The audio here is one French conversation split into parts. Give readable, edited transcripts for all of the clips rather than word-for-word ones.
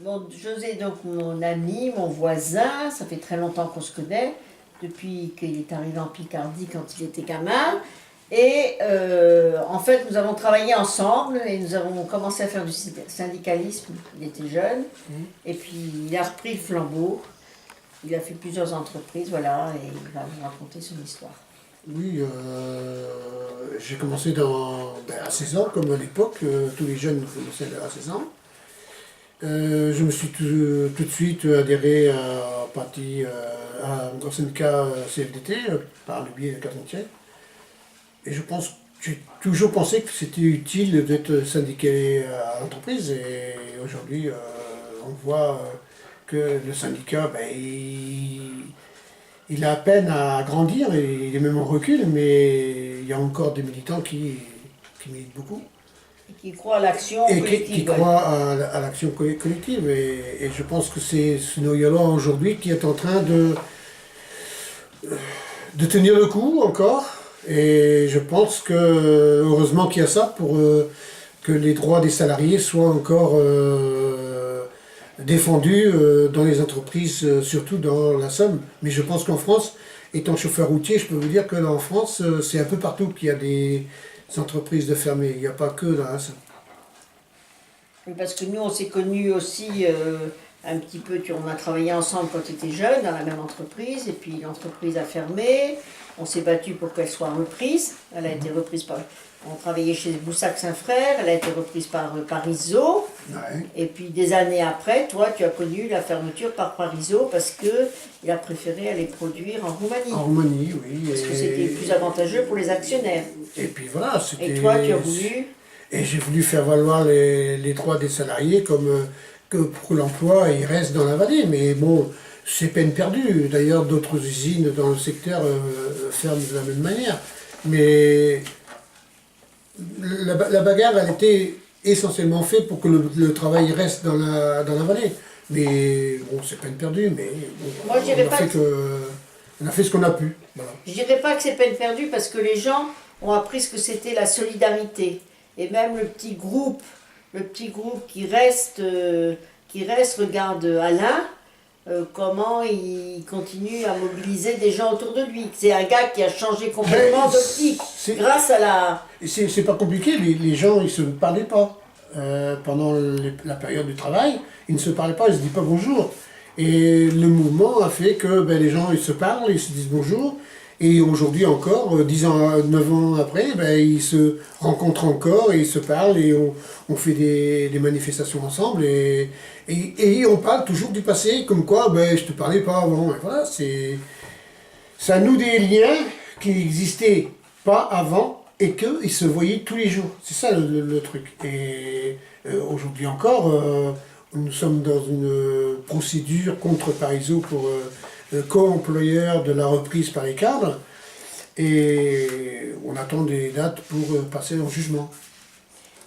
Bon, José, donc mon ami, mon voisin, ça fait très longtemps qu'on se connaît, depuis qu'il est arrivé en Picardie quand il était gamin. Et en fait, nous avons travaillé ensemble et nous avons commencé à faire du syndicalisme. Il était jeune. Et puis il a repris le flambeau. Il a fait plusieurs entreprises, voilà, et il va vous raconter son histoire. Oui, j'ai commencé à 16 ans, comme à l'époque, tous les jeunes commençaient à 16 ans. Je me suis tout de suite adhéré au syndicat CFDT par le biais de Catherine Thiel. Et j'ai toujours pensé que c'était utile d'être syndiqué à l'entreprise. Et aujourd'hui, on voit que le syndicat, il a à peine à grandir, et il est même en recul, mais il y a encore des militants qui militent beaucoup. Et qui croit à l'action collective. Qui croient à l'action collective. Et je pense que c'est ce noyau-là aujourd'hui qui est en train de tenir le coup encore. Et je pense que, heureusement qu'il y a ça, pour que les droits des salariés soient encore défendus dans les entreprises, surtout dans la Somme. Mais je pense qu'en France, étant chauffeur routier, je peux vous dire qu'en France, c'est un peu partout qu'il y a des entreprises de fermées. Il n'y a pas que dans la Somme. Oui, parce que nous, on s'est connus aussi un petit peu, on a travaillé ensemble quand tu étais jeune dans la même entreprise, et puis l'entreprise a fermé. On s'est battu pour qu'elle soit reprise. Elle a été reprise par... On travaillait chez Boussac-Saint-Frère, elle a été reprise par Parizeau. Ouais. Et puis des années après, toi, tu as connu la fermeture par Parizeau parce qu'il a préféré aller produire en Roumanie. En Roumanie, oui. Parce que c'était plus avantageux pour les actionnaires. Et puis voilà, c'était... Et toi, tu as voulu... Et j'ai voulu faire valoir les droits des salariés comme que pour l'emploi, il reste dans la vallée. Mais bon, c'est peine perdue. D'ailleurs, d'autres usines dans le secteur ferment de la même manière. Mais la bagarre, elle était essentiellement faite pour que le travail reste dans la vallée. Mais bon, c'est peine perdue. Mais bon, Moi, je dirais pas on a fait ce qu'on a pu. Voilà. Je dirais pas que c'est peine perdue parce que les gens ont appris ce que c'était la solidarité. Et même le petit groupe qui reste, regarde Alain, comment il continue à mobiliser des gens autour de lui. C'est un gars qui a changé complètement d'optique grâce à la... C'est pas compliqué, les gens ils se parlaient pas. Pendant la période du travail, ils ne se parlaient pas, ils se disent pas bonjour. Et le mouvement a fait que les gens ils se parlent, ils se disent bonjour. Et aujourd'hui encore, 10 ans, 9 ans après, ils se rencontrent encore et ils se parlent et on fait des manifestations ensemble et on parle toujours du passé, comme quoi je te parlais pas avant. Et voilà, ça noue des liens qui n'existaient pas avant et qu'ils se voyaient tous les jours. C'est ça le truc. Et aujourd'hui encore, nous sommes dans une procédure contre Parizeau pour... co-employeur de la reprise par les cadres, et on attend des dates pour passer en jugement.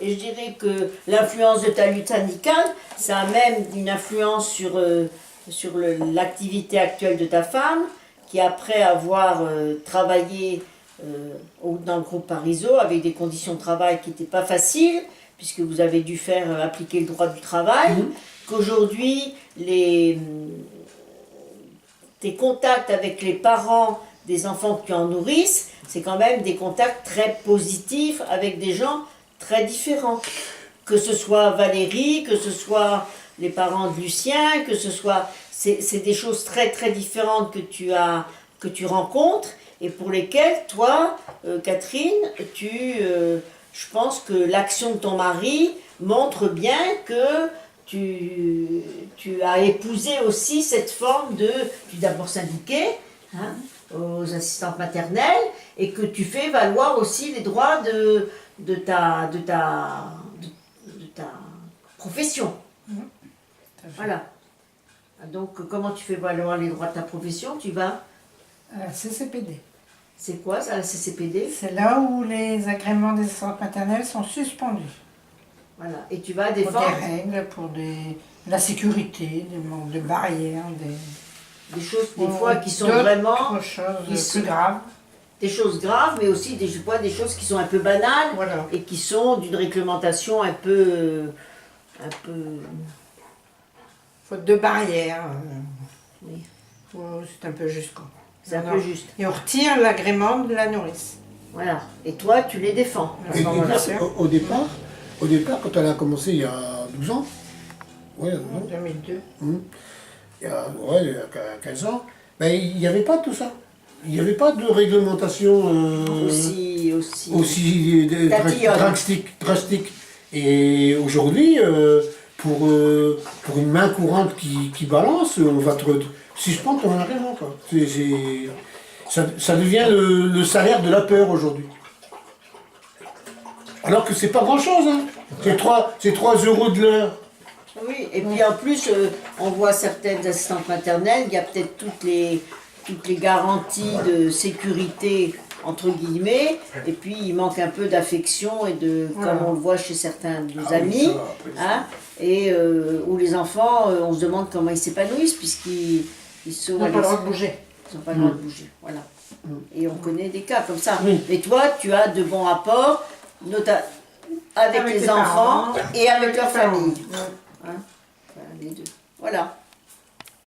Et je dirais que l'influence de ta lutte syndicale, ça a même une influence sur l'activité actuelle de ta femme, qui après avoir travaillé dans le groupe Parizeau, avec des conditions de travail qui n'étaient pas faciles, puisque vous avez dû faire appliquer le droit du travail, qu'aujourd'hui, tes contacts avec les parents des enfants que tu en nourrisses, c'est quand même des contacts très positifs avec des gens très différents. Que ce soit Valérie, que ce soit les parents de Lucien, que ce soit... C'est des choses très très différentes que tu rencontres et pour lesquelles, toi, Catherine, je pense que l'action de ton mari montre bien que tu as épousé aussi cette forme de... Tu es d'abord syndiquée aux assistantes maternelles et que tu fais valoir aussi les droits de ta profession. Voilà. Donc, comment tu fais valoir les droits de ta profession? Tu vas... À la CCPD. C'est quoi ça, la CCPD? C'est là où les agréments des assistantes maternelles sont suspendus. Voilà. Et tu vas défendre... Pour des règles, pour la sécurité, des barrières, des choses des fois qui sont vraiment... choses plus graves. Des choses graves, mais aussi des choses qui sont un peu banales, voilà. Et qui sont d'une réglementation un peu Faute de barrière. Oui. C'est un peu juste quoi. C'est un peu juste. Et on retire l'agrément de la nourrice. Voilà. Et toi, tu les défends. À ce moment-là, c'est Au départ, quand elle a commencé il y a 12 ans, ouais, en 2002. il y a 15 ans, ben, il n'y avait pas tout ça. Il n'y avait pas de réglementation Aussi. aussi Tatillonne. drastique. Et aujourd'hui, pour une main courante qui balance, on va te... Si je prends ton argent, quoi. Ça devient le salaire de la peur aujourd'hui. Alors que c'est pas grand-chose, hein. C'est 3 € de l'heure. Oui, et puis en plus, on voit certaines assistantes maternelles, il y a peut-être toutes les garanties de sécurité, entre guillemets, et puis il manque un peu d'affection et comme on le voit chez certains de nos amis, hein, et où les enfants, on se demande comment ils s'épanouissent, puisqu'ils Ils n'ont pas le droit de bouger. Ils n'ont pas le droit de bouger, voilà. Et on connaît des cas comme ça. Oui. Mais toi, tu as de bons rapports, avec les enfants parents, et avec leur les parents. famille. Hein, voilà, les deux. Voilà.